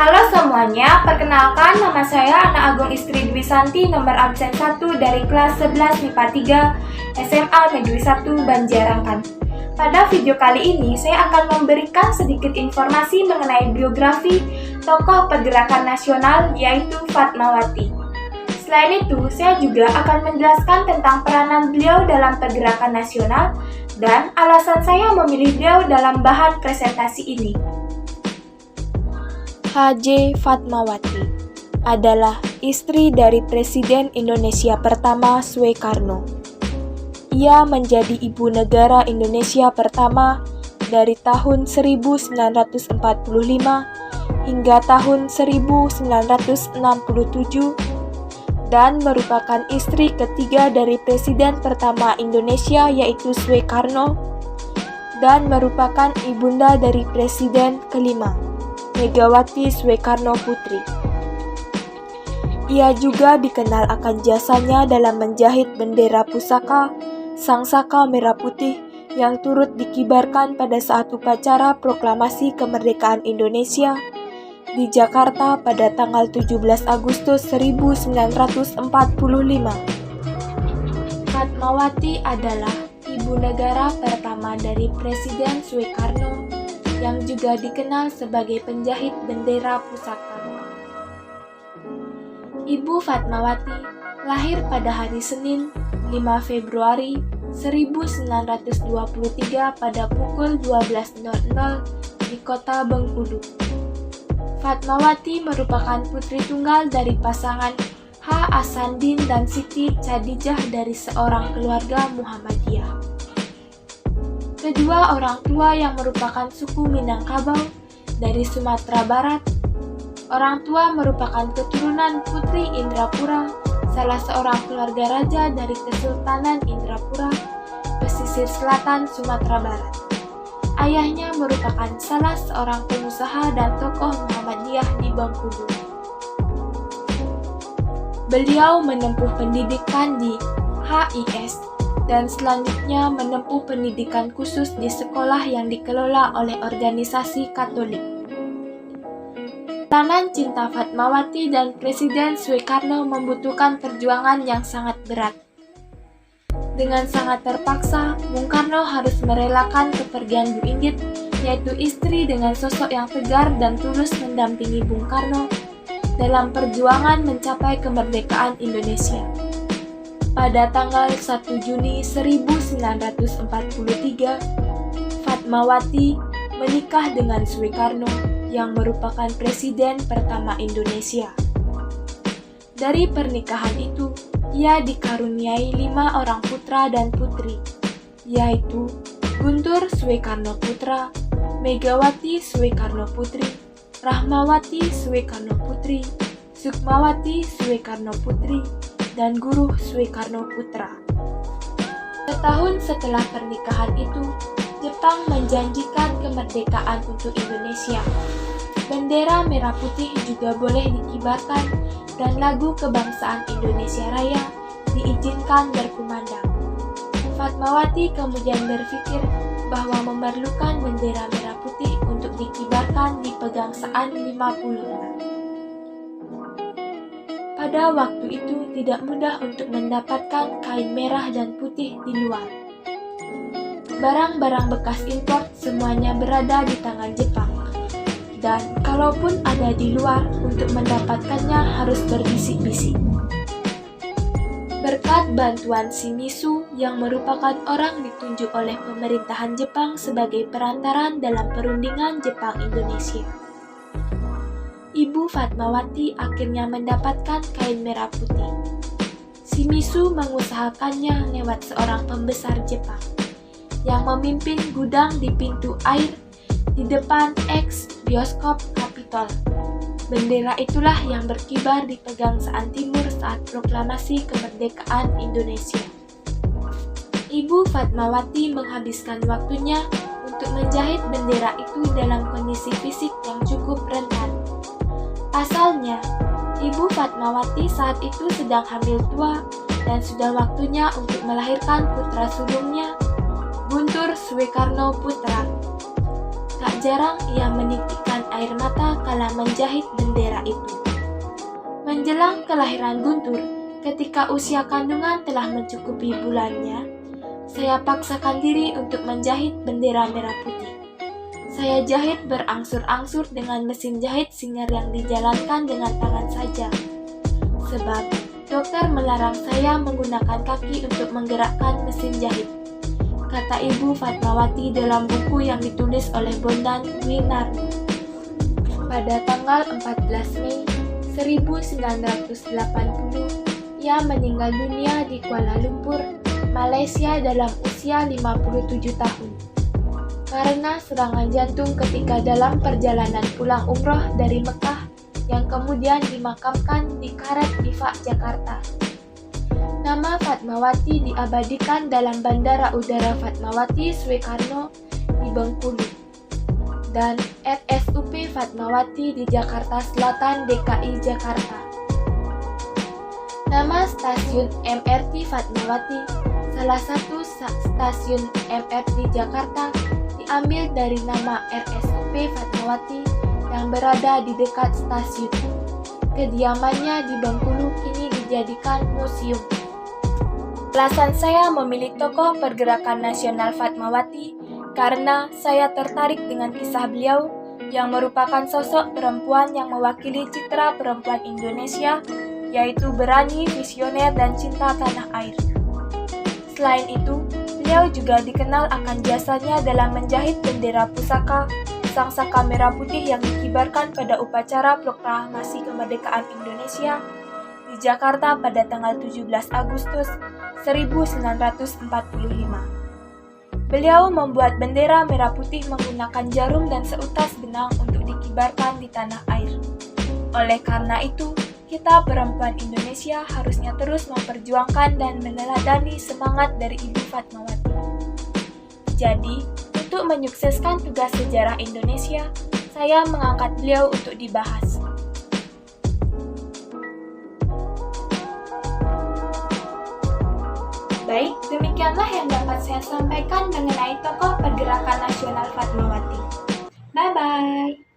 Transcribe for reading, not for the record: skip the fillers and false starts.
Halo semuanya, perkenalkan nama saya Ana Agung Istri Dwi Santi, nomor absen 1 dari kelas 11 MIPA 3 SMA Negeri 1 Banjarangkan. Pada video kali ini, saya akan memberikan sedikit informasi mengenai biografi tokoh pergerakan nasional yaitu Fatmawati. Selain itu, saya juga akan menjelaskan tentang peranan beliau dalam pergerakan nasional dan alasan saya memilih beliau dalam bahan presentasi ini. H.J. Fatmawati adalah istri dari Presiden Indonesia pertama Soekarno. Ia menjadi ibu negara Indonesia pertama dari tahun 1945 hingga tahun 1967 dan merupakan istri ketiga dari Presiden pertama Indonesia yaitu Soekarno dan merupakan ibunda dari Presiden kelima, Megawati Soekarno Putri. Ia juga dikenal akan jasanya dalam menjahit bendera pusaka Sangsaka Merah Putih yang turut dikibarkan pada saat upacara proklamasi kemerdekaan Indonesia di Jakarta pada tanggal 17 Agustus 1945. Fatmawati adalah ibu negara pertama dari Presiden Soekarno yang juga dikenal sebagai penjahit bendera pusaka. Ibu Fatmawati lahir pada hari Senin 5 Februari 1923 pada pukul 12.00 di kota Bengkulu. Fatmawati merupakan putri tunggal dari pasangan H. Asandin dan Siti Khadijah dari seorang keluarga Muhammadiyah. Kedua orang tua yang merupakan suku Minangkabau dari Sumatera Barat. Orang tua merupakan keturunan Putri Indrapura, salah seorang keluarga raja dari Kesultanan Indrapura, pesisir selatan Sumatera Barat. Ayahnya merupakan salah seorang pengusaha dan tokoh Muhammadiyah di Bengkulu. Beliau menempuh pendidikan di HIS dan selanjutnya menempuh pendidikan khusus di sekolah yang dikelola oleh organisasi Katolik. Perjalanan cinta Fatmawati dan Presiden Soekarno membutuhkan perjuangan yang sangat berat. Dengan sangat terpaksa, Bung Karno harus merelakan kepergian Bu Inggit, yaitu istri dengan sosok yang tegar dan tulus mendampingi Bung Karno dalam perjuangan mencapai kemerdekaan Indonesia. Pada tanggal 1 Juni 1943, Fatmawati menikah dengan Soekarno yang merupakan presiden pertama Indonesia. Dari pernikahan itu, ia dikaruniai 5 orang putra dan putri, yaitu Guntur Soekarno Putra, Megawati Soekarno Putri, Rahmawati Soekarno Putri, Sukmawati Soekarno Putri, dan Guruh Soekarno Putra. Setahun setelah pernikahan itu, Jepang menjanjikan kemerdekaan untuk Indonesia. Bendera merah putih juga boleh dikibarkan dan lagu kebangsaan Indonesia Raya diizinkan berkumandang. Fatmawati kemudian berpikir bahwa memerlukan bendera merah putih untuk dikibarkan di Pegangsaan 56. Pada waktu itu tidak mudah untuk mendapatkan kain merah dan putih di luar. Barang-barang bekas impor semuanya berada di tangan Jepang. Dan kalaupun ada di luar, untuk mendapatkannya harus berbisik-bisik. Berkat bantuan Shimizu yang merupakan orang ditunjuk oleh pemerintahan Jepang sebagai perantaran dalam perundingan Jepang-Indonesia, Ibu Fatmawati akhirnya mendapatkan kain merah putih. Shimizu mengusahakannya lewat seorang pembesar Jepang yang memimpin gudang di pintu air di depan ex-bioskop Capitol. Bendera itulah yang berkibar di Pegangsaan Timur saat proklamasi kemerdekaan Indonesia. Ibu Fatmawati menghabiskan waktunya untuk menjahit bendera itu dalam kondisi fisik yang cukup rentan. Pasalnya, Ibu Fatmawati saat itu sedang hamil tua dan sudah waktunya untuk melahirkan putra sulungnya, Guntur Soekarno Putra. Tak jarang ia menitikkan air mata kala menjahit bendera itu. Menjelang kelahiran Guntur, ketika usia kandungan telah mencukupi bulannya, saya paksakan diri untuk menjahit bendera merah putih. Saya jahit berangsur-angsur dengan mesin jahit singer yang dijalankan dengan tangan saja. Sebab dokter melarang saya menggunakan kaki untuk menggerakkan mesin jahit, kata Ibu Fatmawati dalam buku yang ditulis oleh Bondan Winarno. Pada tanggal 14 Mei 1980, ia meninggal dunia di Kuala Lumpur, Malaysia dalam usia 57 tahun. Karena serangan jantung ketika dalam perjalanan pulang umroh dari Mekah yang kemudian dimakamkan di Karet Bifak, Jakarta. Nama Fatmawati diabadikan dalam Bandara Udara Fatmawati Soekarno di Bengkulu dan RSUP Fatmawati di Jakarta Selatan, DKI Jakarta. Nama stasiun MRT Fatmawati, salah satu stasiun MRT Jakarta, diambil dari nama RSUP Fatmawati yang berada di dekat stasiun. Kediamannya di Bengkulu kini dijadikan museum. Alasan saya memilih tokoh pergerakan nasional Fatmawati karena saya tertarik dengan kisah beliau yang merupakan sosok perempuan yang mewakili citra perempuan Indonesia, yaitu berani, visioner, dan cinta tanah air. Selain itu, beliau juga dikenal akan jasanya dalam menjahit bendera pusaka sangsaka merah putih yang dikibarkan pada upacara proklamasi kemerdekaan Indonesia di Jakarta pada tanggal 17 Agustus 1945. Beliau membuat bendera merah putih menggunakan jarum dan seutas benang untuk dikibarkan di tanah air. Oleh karena itu, kita perempuan Indonesia harusnya terus memperjuangkan dan meneladani semangat dari Ibu Fatmawati. Jadi, untuk menyukseskan tugas sejarah Indonesia, saya mengangkat beliau untuk dibahas. Baik, demikianlah yang dapat saya sampaikan mengenai tokoh pergerakan nasional Fatmawati. Bye-bye!